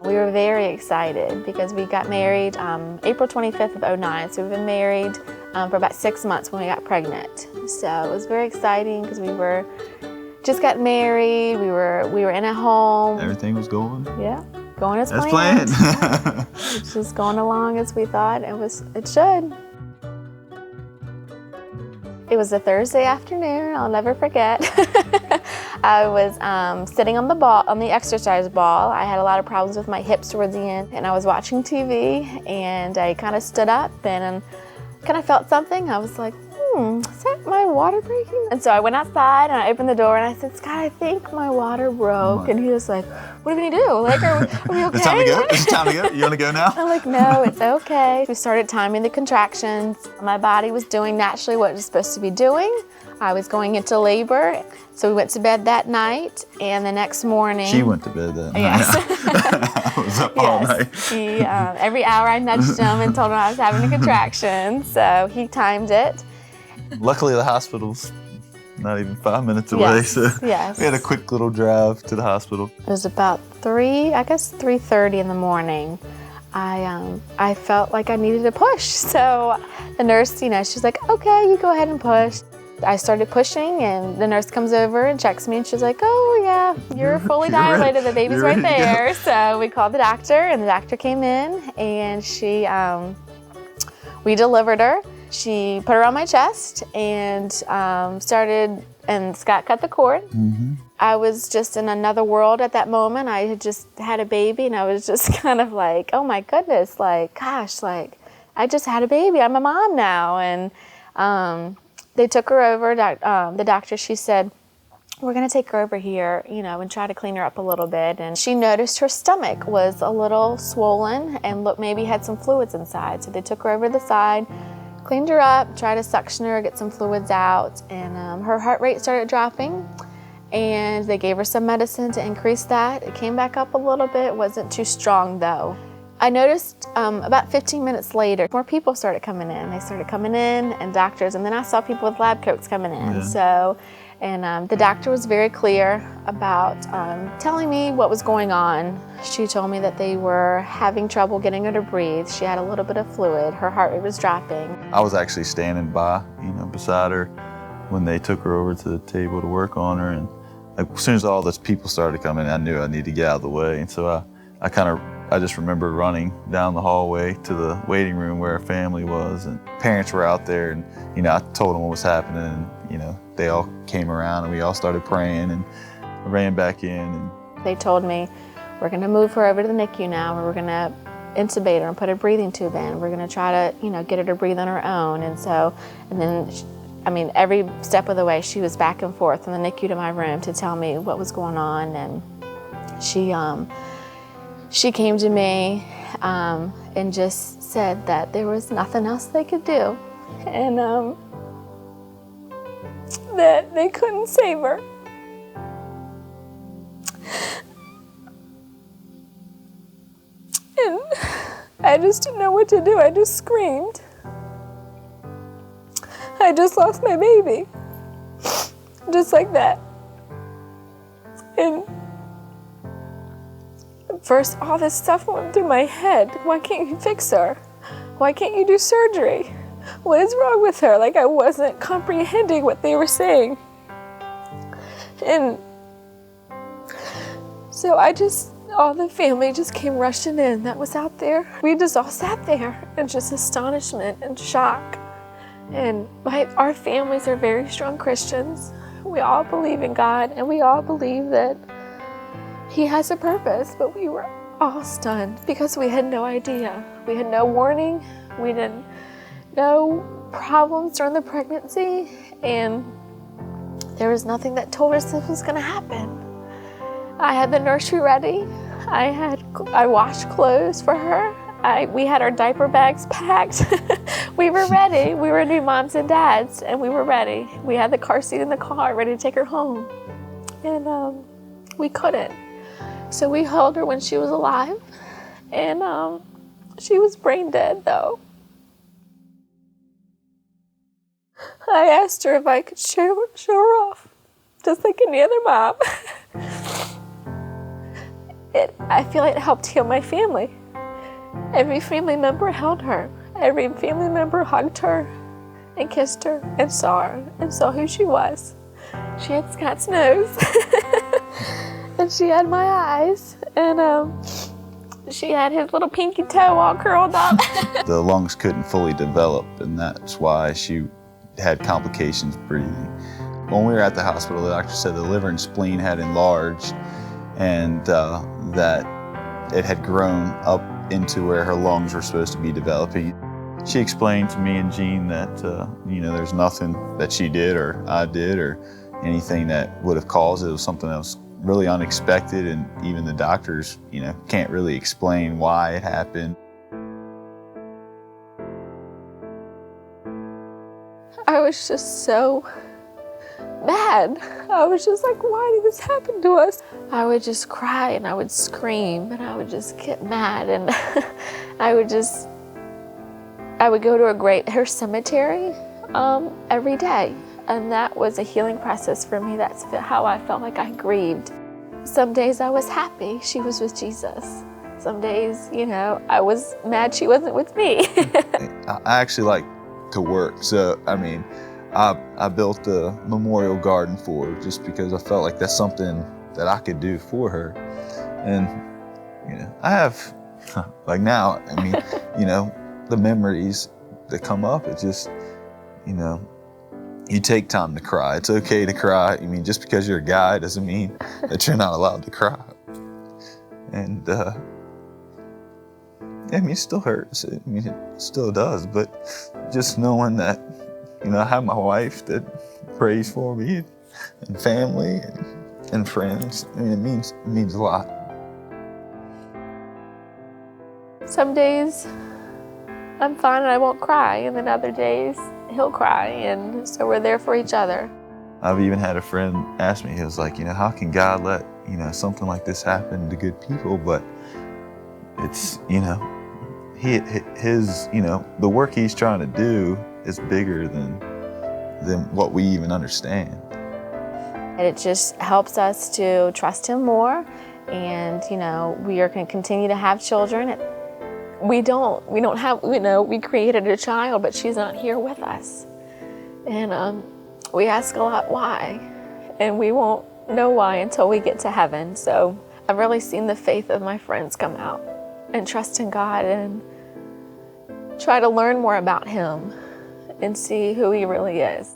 We were very excited because we got married April 25th of '09, so we've been married for about 6 months when we got pregnant. So it was very exciting because we were just got married, we were in a home. Everything was going? Yeah, going as planned. It's just going along as we thought it should. It was a Thursday afternoon, I'll never forget. I was sitting on the exercise ball. I had a lot of problems with my hips towards the end, and I was watching TV, and I kind of stood up and kind of felt something. I was like, is that my water breaking? And so I went outside and I opened the door and I said, Scott, I think my water broke. And he was like, what are we gonna do? Like, are we okay? It's time to go? It's time to go? You wanna go now? I'm like, no, it's okay. We started timing the contractions. My body was doing naturally what it was supposed to be doing. I was going into labor. So we went to bed that night, and the next morning... She went to bed that night. Yes. I was up all night. Every hour I nudged him and told him I was having a contraction, so he timed it. Luckily, the hospital's not even 5 minutes away, so we had a quick little drive to the hospital. It was about 3:30 in the morning. I felt like I needed to push, so the nurse, she's like, okay, you go ahead and push. I started pushing, and the nurse comes over and checks me, and she's like, oh yeah, you're fully dilated, the baby's right there. So we called the doctor, and the doctor came in, and we delivered her. She put her on my chest and and Scott cut the cord. Mm-hmm. I was just in another world at that moment. I had just had a baby, and I was just kind of like, oh my goodness, like, gosh, like, I just had a baby, I'm a mom now. And they took her over, the doctor, she said, we're gonna take her over here, and try to clean her up a little bit. And she noticed her stomach was a little swollen and maybe had some fluids inside. So they took her over to the side, cleaned her up, tried to suction her, get some fluids out, and her heart rate started dropping. And they gave her some medicine to increase that. It came back up a little bit, it wasn't too strong though. I noticed about 15 minutes later, more people started coming in. They started coming in, and doctors, and then I saw people with lab coats coming in. Yeah. The doctor was very clear about telling me what was going on. She told me that they were having trouble getting her to breathe. She had a little bit of fluid. Her heart rate was dropping. I was actually standing by, beside her when they took her over to the table to work on her. And as soon as all those people started coming, I knew I needed to get out of the way. And so I just remember running down the hallway to the waiting room where her family was, and parents were out there, and I told them what was happening, and they all came around, and we all started praying, and ran back in. And they told me, we're going to move her over to the NICU now, where we're going to intubate her and put a breathing tube in. We're going to try to get her to breathe on her own. And then every step of the way, she was back and forth from the NICU to my room to tell me what was going on. And she came to me and just said that there was nothing else they could do, and that they couldn't save her. And I just didn't know what to do. I just screamed. I just lost my baby, just like that. And first, all this stuff went through my head. Why can't you fix her? Why can't you do surgery? What is wrong with her? Like, I wasn't comprehending what they were saying. And so all the family just came rushing in that was out there. We just all sat there in just astonishment and shock. And our families are very strong Christians. We all believe in God, and we all believe that He has a purpose, but we were all stunned because we had no idea. We had no warning. We didn't know problems during the pregnancy, and there was nothing that told us this was going to happen. I had the nursery ready. I washed clothes for her. We had our diaper bags packed. We were ready. We were new moms and dads, and we were ready. We had the car seat in the car ready to take her home, and we couldn't. So we held her when she was alive, and she was brain dead though. I asked her if I could show her off, just like any other mom. I feel it helped heal my family. Every family member held her. Every family member hugged her and kissed her and saw her and saw who she was. She had Scott's nose and she had my eyes, and she had his little pinky toe all curled up. The lungs couldn't fully develop, and that's why she had complications breathing. When we were at the hospital, the doctor said the liver and spleen had enlarged, and that it had grown up into where her lungs were supposed to be developing. She explained to me and Jean that there's nothing that she did or I did or anything that would have caused it. It was something that was really unexpected, and even the doctors, can't really explain why it happened. I was just so mad. I was just like, why did this happen to us? I would just cry and I would scream and I would just get mad, and I would go to her cemetery every day. And that was a healing process for me. That's how I felt like I grieved. Some days I was happy she was with Jesus. Some days, I was mad she wasn't with me. I actually like to work. So, I built a memorial garden for her just because I felt like that's something that I could do for her. And, I have, like now, the memories that come up, it's just, you take time to cry. It's okay to cry. Just because you're a guy doesn't mean that you're not allowed to cry. And, it still hurts. It still does. But just knowing that, I have my wife that prays for me, and family and friends, it means a lot. Some days I'm fine and I won't cry, and then other days he'll cry, and so we're there for each other. I've even had a friend ask me, he was like, how can God let, something like this happen to good people? But it's, his, the work he's trying to do is bigger than what we even understand. It just helps us to trust him more, and, we are going to continue to have children. We don't have, we created a child, but she's not here with us. And we ask a lot why, and we won't know why until we get to heaven. So I've really seen the faith of my friends come out and trust in God and try to learn more about him and see who he really is.